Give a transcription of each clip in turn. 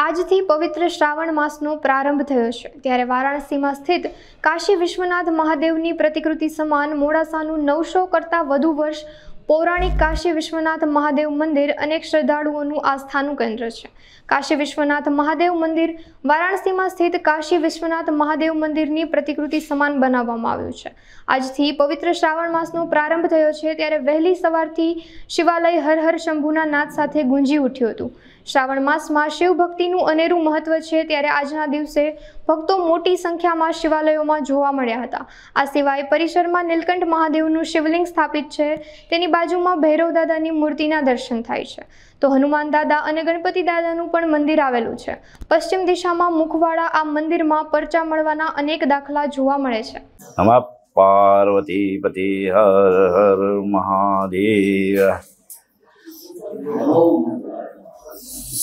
આજથી પવિત્ર શ્રાવણ માસનો પ્રારંભ થયો છે ત્યારે વારાણસીમાં સ્થિત કાશી વિશ્વનાથ મહાદેવની પ્રતિકૃતિ સમાન મોડાસાનું 900 કરતાં વધુ વર્ષ પૌરાણિક કાશી વિશ્વનાથ મહાદેવ મંદિર અનેક શ્રદ્ધાળુઓનું આસ્થાનું કેન્દ્ર છે। કાશી વિશ્વનાથ મહાદેવ મંદિર વારાણસીમાં સ્થિત કાશી વિશ્વનાથ મહાદેવ મંદિરની પ્રતિકૃતિ સમાન બનાવવામાં આવ્યું છે। આજથી પવિત્ર શ્રાવણ માસનો પ્રારંભ થયો છે ત્યારે વહેલી સવારથી શિવાલય હર હર શંભુના નાદ સાથે ગુંજી ઉઠ્યું હતું। શ્રાવણ માસમાં શિવ ભક્તિનું અનેરું મહત્વ છે ત્યારે આજના દિવસે ભક્તો મોટી સંખ્યામાં શિવાલયોમાં જોવા મળ્યા હતા। આ સિવાય પરિસરમાં નીલકંઠ મહાદેવનું શિવલિંગ સ્થાપિત છે, તેની બાજુમાં ભૈરવ દાદાની મૂર્તિના દર્શન થાય છે તો હનુમાન દાદા અને ગણપતિ દાદાનું પણ મંદિર આવેલું છે। પશ્ચિમ દિશામાં મુખવાળા આ મંદિરમાં પરચા મળવાના અનેક દાખલા જોવા મળે છે। નમઃ પાર્વતી પતિ હર હર મહાદેવ।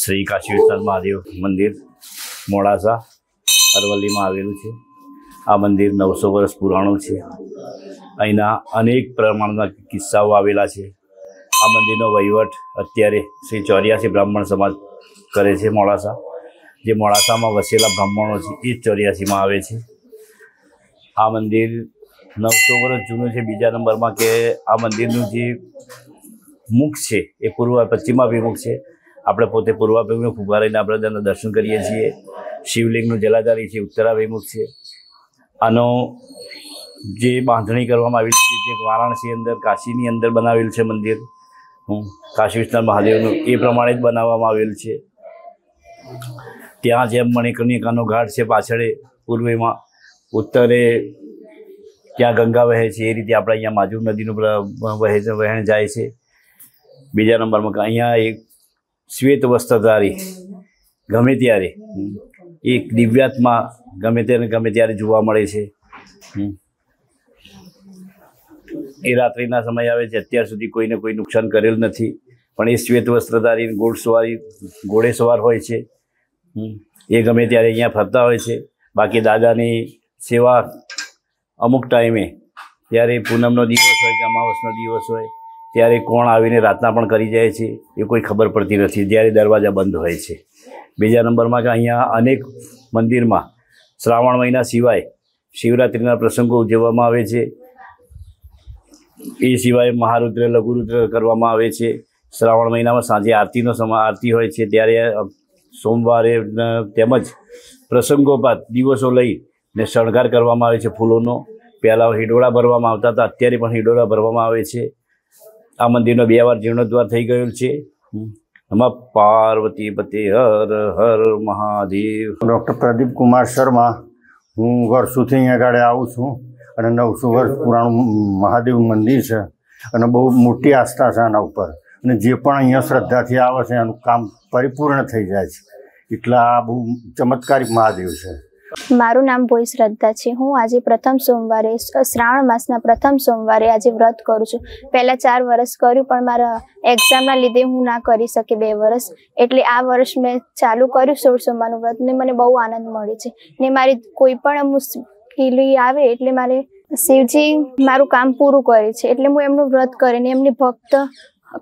શ્રી કાશી વિશ્વનાથ મહાદેવ મંદિર મોડાસા અરવલ્લીમાં આવેલું છે। આ મંદિર 900 વર્ષ પુરાણું છે। અહીંના અનેક પ્રમાણના કિસ્સાઓ આવેલા છે। આ મંદિરનો વહીવટ અત્યારે શ્રી 84 બ્રાહ્મણ સમાજ કરે છે મોડાસા, જે મોડાસામાં વસેલા બ્રાહ્મણો છે એ 84માં આવે છે। આ મંદિર 900 વર્ષ જૂનું છે। બીજા નંબરમાં કે આ મંદિરનું જે મુખ છે એ પૂર્વ પશ્ચિમાભિમુખ છે। આપણે પોતે પૂર્વાભિમુખ ઊભા રહીને આપણે તેના દર્શન કરીએ છીએ। શિવલિંગનું જલાધારી છે ઉત્તરાભિમુખ છે। આનો જે બાંધણી કરવામાં આવેલી છે જે વારાણસી અંદર કાશીની અંદર બનાવેલું છે મંદિર કાશી વિશ્વનાથ મહાદેવનું એ પ્રમાણે જ બનાવવામાં આવેલું છે। ત્યાં જેમ મણિકર્ણિકાનો ઘાટ છે પાછળ પૂર્વેમાં, ઉત્તરે ત્યાં ગંગા વહે છે એ રીતે આપણે અહીંયા માજુર નદીનું વહેણ જાય છે। બીજા નંબરમાં અહીંયા એક શ્વેત વસ્ત્રધારી ગમે ત્યારે એક દિવ્યાત્મા ગમે ત્યારે જોવા મળે છે। એ રાત્રિના સમય આવે છે, અત્યાર સુધી કોઈને કોઈ નુકસાન કરેલ નથી, પણ એ શ્વેત વસ્ત્રધારી ઘોડે સવાર હોય છે, એ ગમે ત્યારે અહીંયા ફરતા હોય છે। બાકી દાદાની સેવા અમુક ટાઈમે ત્યારે પૂનમનો દિવસ હોય કે અમાવસનો દિવસ હોય ત્યારે કોણ આવીને રાતના પણ કરી જાય છે એ કોઈ ખબર પડતી નથી, જ્યારે દરવાજા બંધ હોય છે। બીજા નંબરમાં કે અહીંયા અનેક મંદિરમાં શ્રાવણ મહિના સિવાય શિવરાત્રિના પ્રસંગો ઉજવવામાં આવે છે। એ સિવાય મહારુદ્ર લઘુરુદ્ર કરવામાં આવે છે। શ્રાવણ મહિનામાં સાંજે આરતી હોય છે ત્યારે સોમવારે તેમજ પ્રસંગોપાત દિવસો લઈને શણગાર કરવામાં આવે છે ફૂલોનો। પહેલાં હિંડોળા ભરવામાં આવતા હતા, અત્યારે પણ હિંડોળા ભરવામાં આવે છે। આ મંદિરનો 2 વાર જીર્ણોદ્ધાર થઈ ગયેલ છે। નમઃ પાર્વતી પતિ હર હર મહાદેવ। ડૉક્ટર પ્રદીપ કુમાર શર્મા, હું વર્ષોથી અહીંયા આગળ આવું છું અને 900 વર્ષ પુરાણું મહાદેવ મંદિર છે અને બહુ મોટી આસ્થા છે આના ઉપર, અને જે પણ અહીંયા શ્રદ્ધાથી આવે છે એનું કામ પરિપૂર્ણ થઈ જાય છે, એટલા આ બહુ ચમત્કારિક મહાદેવ છે। મારું નામ ભોઈ શ્રદ્ધા છે। હું આજે પ્રથમ સોમવારે શ્રાવણ માસના પ્રથમ સોમવારે આજે વ્રત કરું છું। પહેલાં 4 વર્ષ કર્યું પણ મારા એક્ઝામના લીધે હું ના કરી શકી 2 વર્ષ, એટલે આ વર્ષ મેં ચાલુ કર્યું 16 સોમવારનું વ્રત ને મને બહુ આનંદ મળે છે ને મારી કોઈ પણ મુશ્કેલી આવે એટલે મારે શિવજી મારું કામ પૂરું કરે છે, એટલે હું એમનું વ્રત કરીને એમની ભક્ત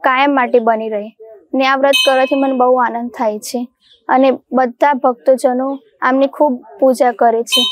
કાયમ માટે બની રહી ને આ વ્રત કરવાથી મને બહુ આનંદ થાય છે અને બધા ભક્તજનો આમની ખૂબ પૂજા કરે છે।